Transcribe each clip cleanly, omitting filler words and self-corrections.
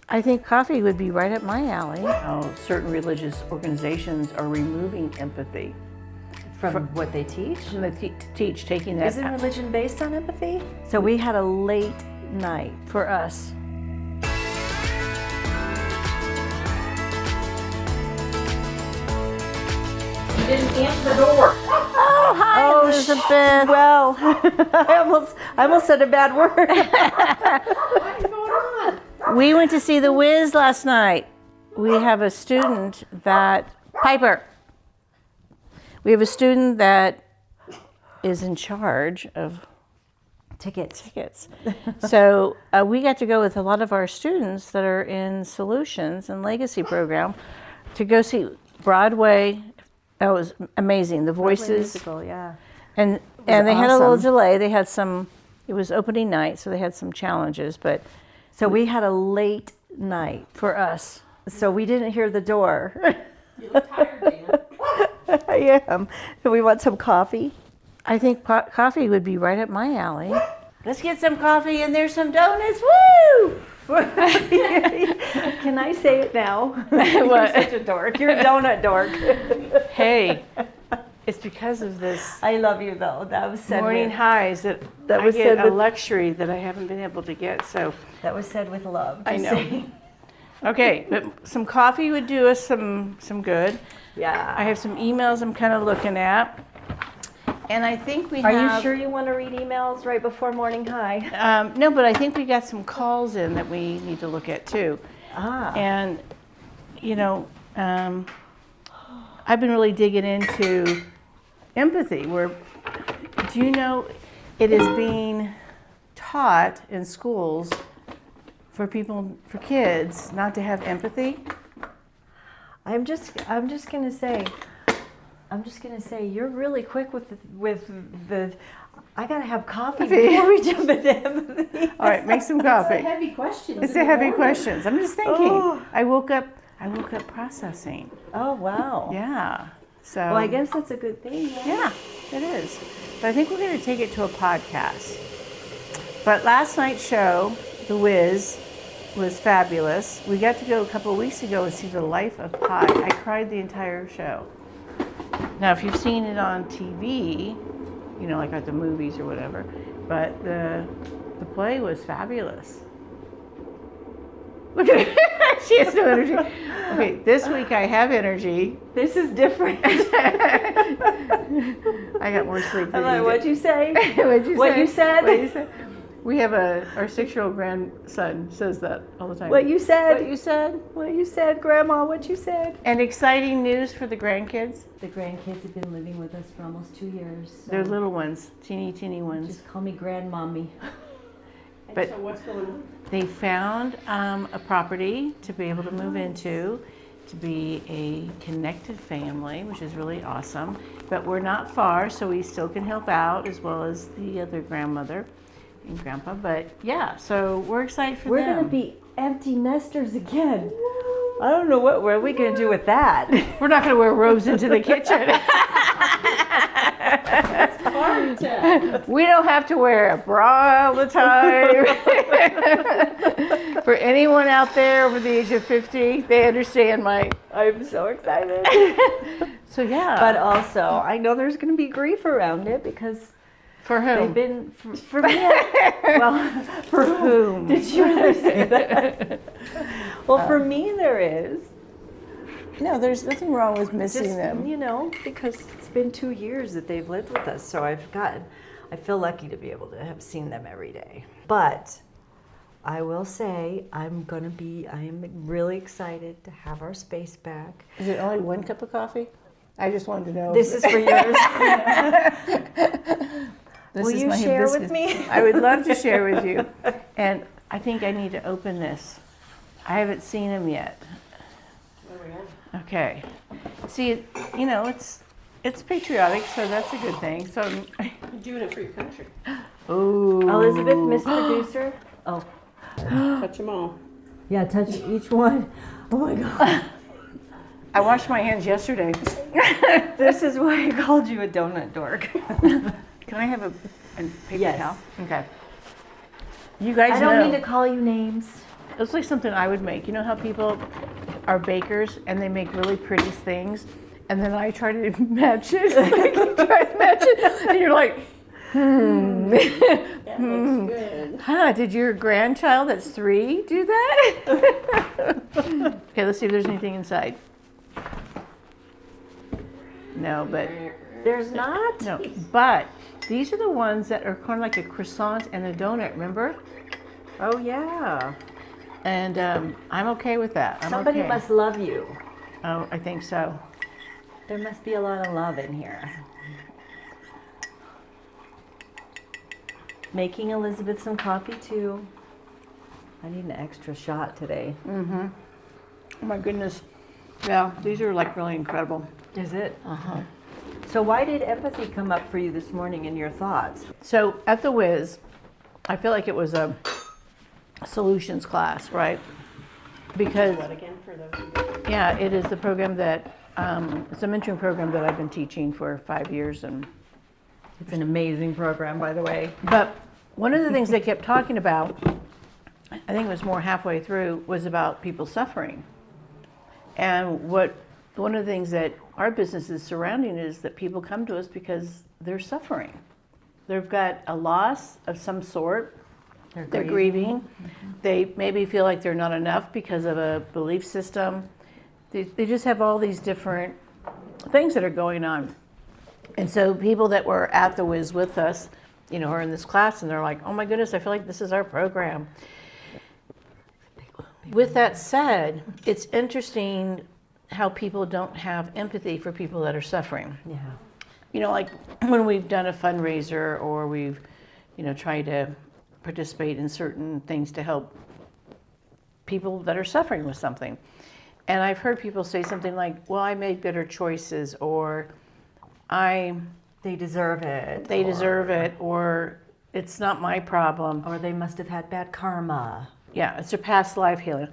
I think coffee would be right up my alley. How certain religious organizations are removing empathy From what they teach? from the teach, taking that Isn't out religion based on empathy? So we had a late night. for us. You didn't answer the door. Oh, hi, Elizabeth. Well, I almost said a bad word. What is going on? We went to see The Wiz last night. We have a student that, Piper. We have a student that is in charge of tickets. So we got to go with a lot of our students that are in SOULution and Legacy program to go see Broadway. That was amazing. The voices. Musical, yeah. And they had a little awesome. delay. They had some, it was opening night, so they had some challenges, but So we had a late night. for us. So we didn't hear the door. You look tired, Dana. I am. Do we want some coffee? I think coffee would be right up my alley. Let's get some coffee and there's some donuts. Woo! Can I say it now? What? You're such a dork. You're a donut dork. Hey, it's because of this I love you though. That was said morning with, highs that That I was get said a with- luxury that I haven't been able to get. So, that was said with love. I Just know. saying. okay, but some coffee would do us some good. Yeah. I have some emails I'm kind of looking at. And I think we Are have... you sure you want to read emails right before morning high? No, but I think we got some calls in that we need to look at too. Ah. And, you know, I've been really digging into empathy. Where, do you know, it is being taught in schools for kids not to have empathy. I'm just gonna say you're really quick with the I gotta have coffee before we jump into empathy. All right, make some It's a coffee. heavy question. It's a heavy question. questions. I'm just thinking. Oh. I woke up processing. Oh wow. Yeah. So. Well, I guess that's a good thing. Right? Yeah, it is. But I think we're going to take it to a podcast. But last night's show, The Wiz, was fabulous. We got to go a couple of weeks ago and see The Life of Pi. I cried the entire show. Now, if you've seen it on TV, you know, like at the movies or whatever, but the play was fabulous. Look at her. She has no energy. Okay, this week I have energy. This is different. I got more sleep than I'm like, you what'd did. you say? What'd you What say? you said? What you said? We have our 6-year-old grandson says that all the time. What you said? What you said? What you said, Grandma? What you said? And exciting news for the grandkids. The grandkids have been living with us for almost 2 years. So They're little ones, teeny ones. just call me Grandmommy. But So what's going on? they found a property to be able to move into, to be a connected family, which is really awesome. But we're not far, so we still can help out, as well as the other grandmother and grandpa. But yeah, so we're excited for We're them. gonna be empty nesters again. I don't know what are we gonna do with that. We're not gonna wear robes into the kitchen. Hard to. We don't have to wear a bra all the time. For anyone out there over the age of 50, they understand my. I'm so excited. So yeah. But also, I know there's gonna be grief around it because for they've whom? been for me. Well, For whom? did you really say that? Well, for me there is. No, there's nothing wrong with missing Just, them. you know, because it's been 2 years that they've lived with us, so I feel lucky to be able to have seen them every day. But I will say I am really excited to have our space back. Is it only 1 cup of coffee? I just wanted to know. This is for yours. This Will is you my share with hibiscus. me? I would love to share with you. And I think I need to open this. I haven't seen them yet. There we go. Okay. See, you know, it's patriotic, so that's a good thing. So, You're doing it for your country. ooh. Elizabeth, Miss Producer. Oh, Touch them all. yeah, touch each one. Oh my God. I washed my hands yesterday. This is why I called you a donut dork. Can I have a paper Yes. towel? Okay. You guys I know. don't need to call you names. It's like something I would make. You know how people are bakers and they make really pretty things, and then I try to match it. You try to match it, and you're like, That looks good. huh, did your grandchild that's 3 do that? Okay, let's see if there's anything inside. No, but There's not? no, but these are the ones that are kind of like a croissant and a donut, remember? Oh, yeah. And I'm okay with that. I'm Somebody okay. must love you. Oh, I think so. There must be a lot of love in here. Making Elizabeth some coffee too. I need an extra shot today. Oh my goodness. Yeah, these are like really incredible. Is it? So why did empathy come up for you this morning in your thoughts? So at the Wiz, I feel like it was a solutions class, right? Because What again for those who don't? yeah, it is the program that it's a mentoring program that I've been teaching for 5 years, and It's an amazing program, by the way. but one of the things they kept talking about, I think it was more halfway through, was about people suffering. And one of the things that our business is surrounding is that people come to us because they're suffering. They've got a loss of some sort. They're grieving. They maybe feel like they're not enough because of a belief system. They just have all these different things that are going on. And so people that were at the Wiz with us, you know, are in this class and they're like, oh my goodness, I feel like this is our program. With that said, it's interesting how people don't have empathy for people that are suffering. Yeah. You know, like when we've done a fundraiser or we've, you know, tried to participate in certain things to help people that are suffering with something. And I've heard people say something like, well, I made better choices, or They deserve it. they deserve it, or it's not my problem. Or they must have had bad karma. Yeah, it's a past life healing.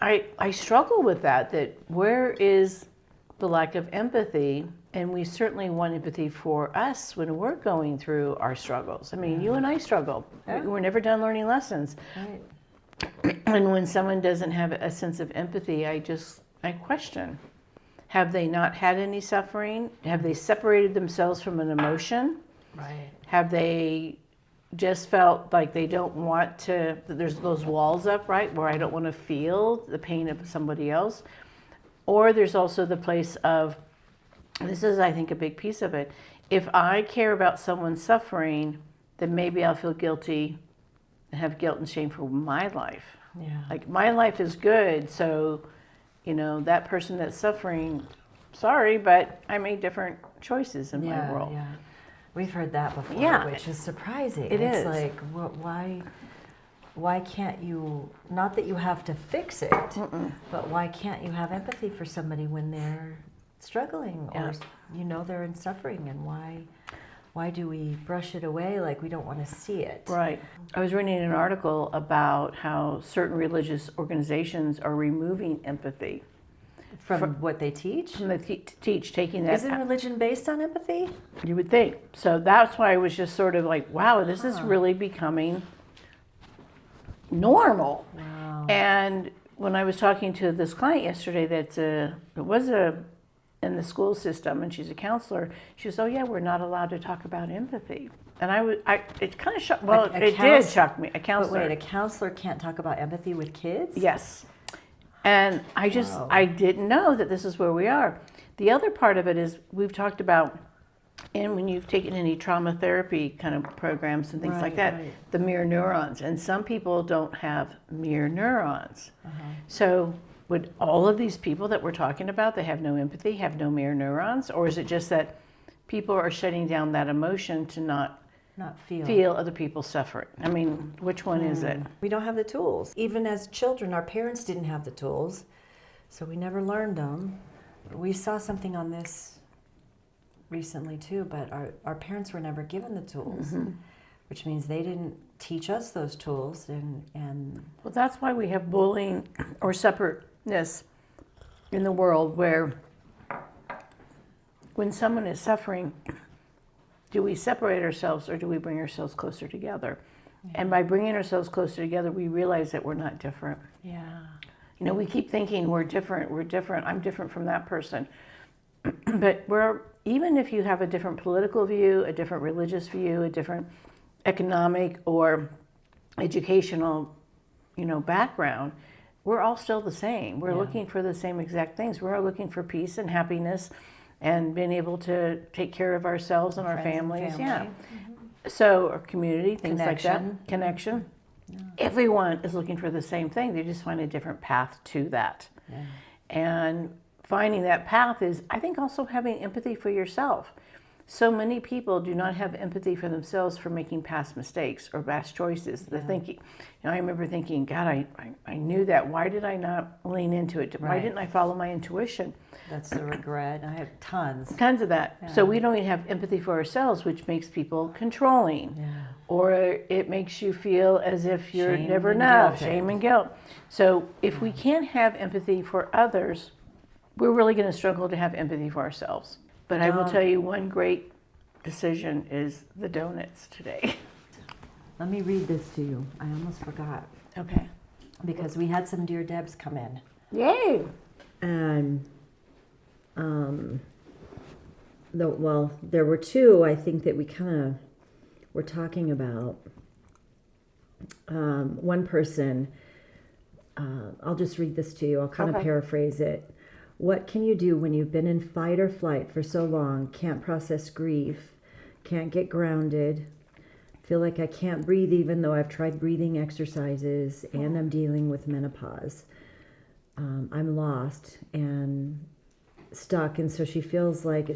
I struggle with that where is the lack of empathy? And we certainly want empathy for us when we're going through our struggles. I mean, you and I struggle. Yeah. We're never done learning lessons. Right. And when someone doesn't have a sense of empathy, I question. Have they not had any suffering? Have they separated themselves from an emotion? Right. Have they just felt like they don't want to, there's those walls up, right, where I don't want to feel the pain of somebody else? Or there's also the place of, this is, I think, a big piece of it. If I care about someone suffering, then maybe I'll feel guilty and have guilt and shame for my life. Yeah. Like, my life is good, so, you know, that person that's suffering, sorry, but I made different choices in my world. Yeah. We've heard that before, Yeah. which is surprising. It it's is. like, why can't you, not that you have to fix it, but why can't you have empathy for somebody when they're struggling or, you know, they're in suffering, and why do we brush it away like we don't want to see it? Right. I was reading an article about how certain religious organizations are removing empathy From what they teach? from the teach, taking that. Isn't religion based on empathy? You would think. So that's why I was just sort of like, wow, this is really becoming normal. Wow. And when I was talking to this client yesterday in the school system, and she's a counselor, she goes, oh yeah, we're not allowed to talk about empathy. And it kind of shocked, well, it did shock me, a counselor. But wait, a counselor can't talk about empathy with kids? Yes. And Wow. I didn't know that this is where we are. The other part of it is we've talked about, and when you've taken any trauma therapy kind of programs and things like Right, that, right. the mirror neurons. And some people don't have mirror neurons. So would all of these people that we're talking about that have no empathy have no mirror neurons? Or is it just that people are shutting down that emotion to not feel other people suffering? I mean, which one is it? We don't have the tools. Even as children, our parents didn't have the tools, so we never learned them. We saw something on this recently too, but our parents were never given the tools, which means they didn't teach us those tools. And Well, that's why we have bullying or separateness in the world, where when someone is suffering, do we separate ourselves or do we bring ourselves closer together? And by bringing ourselves closer together, we realize that we're not different. Yeah. You know, we keep thinking we're different, I'm different from that person. But even if you have a different political view, a different religious view, a different economic or educational, background, we're all still the same. We're looking for the same exact things. We're all looking for peace and happiness and being able to take care of ourselves and our families. Yeah. So our community, things like that. Connection. Yeah. Everyone is looking for the same thing. They just find a different path to that. Yeah. And finding that path is, I think, also having empathy for yourself. So many people do not have empathy for themselves for making past mistakes or past choices. The thinking, I remember thinking, God, I knew that. Why did I not lean into it? Why didn't I follow my intuition? That's the regret. I have tons. Tons of that. Yeah. So we don't even have empathy for ourselves, which makes people controlling. Yeah. Or it makes you feel as if you're never enough. Shame and guilt. So if we can't have empathy for others, we're really going to struggle to have empathy for ourselves. But I will tell you, one great decision is the donuts today. Let me read this to you. I almost forgot. Okay. Because we had some Dear Debs come in. Yay! And there were two, I think, that we kind of were talking about. One person, I'll just read this to you. I'll kind of paraphrase it. What can you do when you've been in fight or flight for so long, can't process grief, can't get grounded, feel like I can't breathe even though I've tried breathing exercises and I'm dealing with menopause. I'm lost and stuck, and so she feels like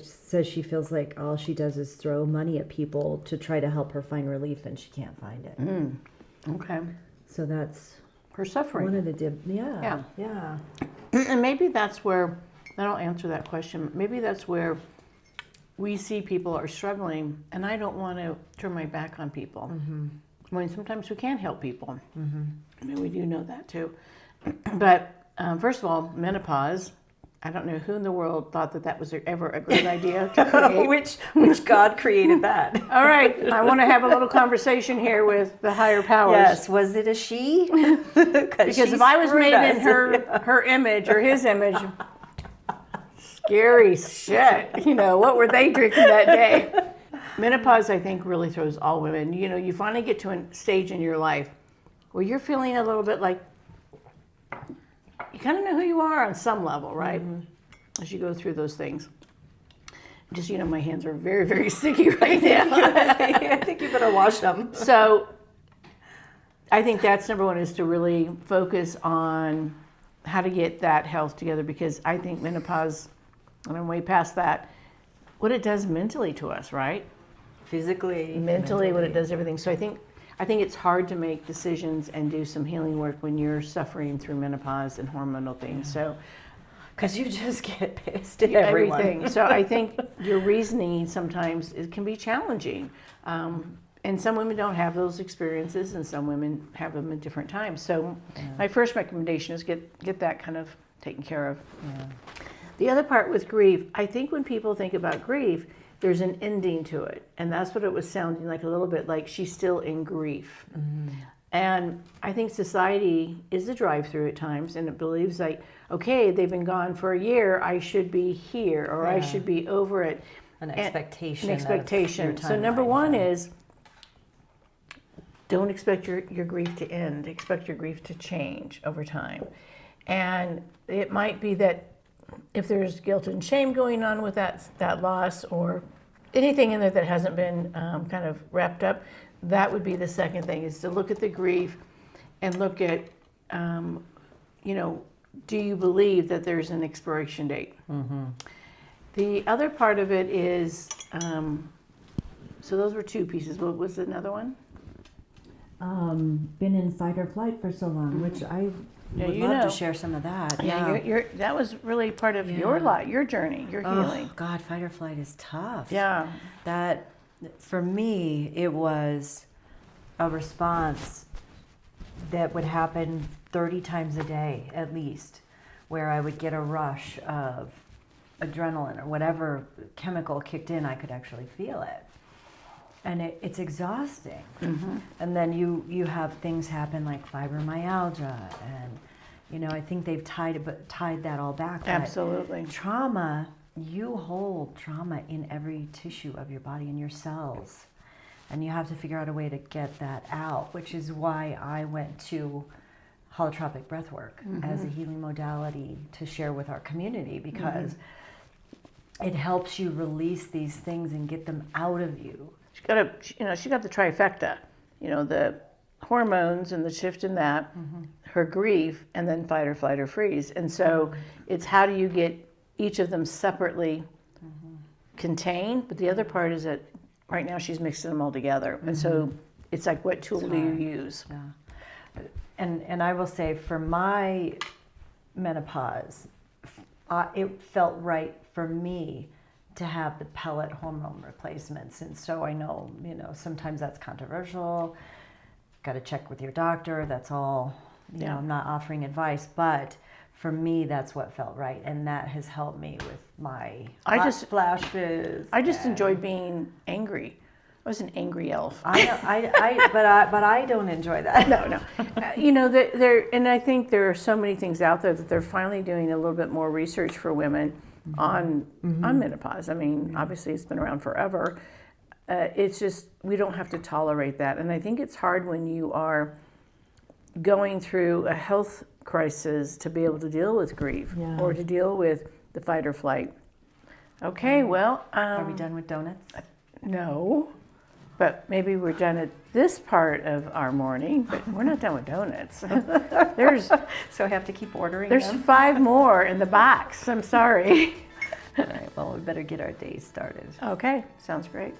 all she does is throw money at people to try to help her find relief, and she can't find it. Okay. So that's her suffering. One of the yeah. And maybe that's where, I don't answer that question, maybe that's where we see people are struggling, and I don't want to turn my back on people. I mean, sometimes we can't help people. I mean, we do know that too. But first of all, menopause, I don't know who in the world thought that was ever a good idea to create. which God created that. All right, I want to have a little conversation here with the higher powers. Yes, was it a she? Because if I was made in her image or his image, scary shit. What were they drinking that day? Menopause, I think, really throws all women. You finally get to a stage in your life where you're feeling a little bit like you kind of know who you are on some level, right? As you go through those things. Just, my hands are very, very sticky right now. I think you better wash them. So I think that's number one, is to really focus on how to get that health together, because I think menopause, and I'm way past that, what it does mentally to us, right? Physically. Mentally, what it does everything. So I think it's hard to make decisions and do some healing work when you're suffering through menopause and hormonal things. So, because you just get pissed at everything. So I think your reasoning sometimes can be challenging. And some women don't have those experiences, and some women have them at different times. So my first recommendation is get that kind of taken care of. Yeah. The other part with grief, I think when people think about grief, there's an ending to it. And that's what it was sounding like, a little bit like she's still in grief. And I think society is a drive-through at times, and it believes like, okay, they've been gone for a year, I should be here, or I should be over it. An expectation. So number one is, don't expect your grief to end. Expect your grief to change over time. And it might be that if there's guilt and shame going on with that loss, or anything in there that hasn't been kind of wrapped up, that would be the second thing, is to look at the grief and look at, do you believe that there's an expiration date? The other part of it is, so those were two pieces. What was another one? Been in fight or flight for so long, which I would love to share some of that. Yeah, that was really part of your life, your journey, your healing. Oh, God, fight or flight is tough. Yeah. That, for me, it was a response that would happen 30 times a day, at least, where I would get a rush of adrenaline or whatever chemical kicked in, I could actually feel it. and it's exhausting. And then you have things happen like fibromyalgia, and I think they've tied that all back. But Absolutely. trauma, you hold trauma in every tissue of your body, in your cells, and you have to figure out a way to get that out, which is why I went to holotropic breath work as a healing modality to share with our community, because it helps you release these things and get them out of you. She got the trifecta, the hormones and the shift in that, her grief, and then fight or flight or freeze. And so it's how do you get each of them separately contained, but the other part is that right now she's mixing them all together. And so it's like, what tool do you use? Yeah. And I will say, for my menopause, it felt right for me to have the pellet hormone replacements. And so I know, sometimes that's controversial. Got to check with your doctor. That's all, I'm not offering advice, but for me, that's what felt right. And that has helped me with my hot flashes. I just enjoyed being angry. I was an angry elf. I know, but I don't enjoy that. No. And I think there are so many things out there that they're finally doing a little bit more research for women on menopause. I mean, obviously it's been around forever. It's just, we don't have to tolerate that. And I think it's hard when you are going through a health crisis to be able to deal with grief or to deal with the fight or flight. Okay, well. Are we done with donuts? No. But maybe we're done at this part of our morning, but we're not done with donuts. So I have to keep ordering There's them? 5 more in the box. I'm sorry. All right, well, we better get our day started. Okay, sounds great.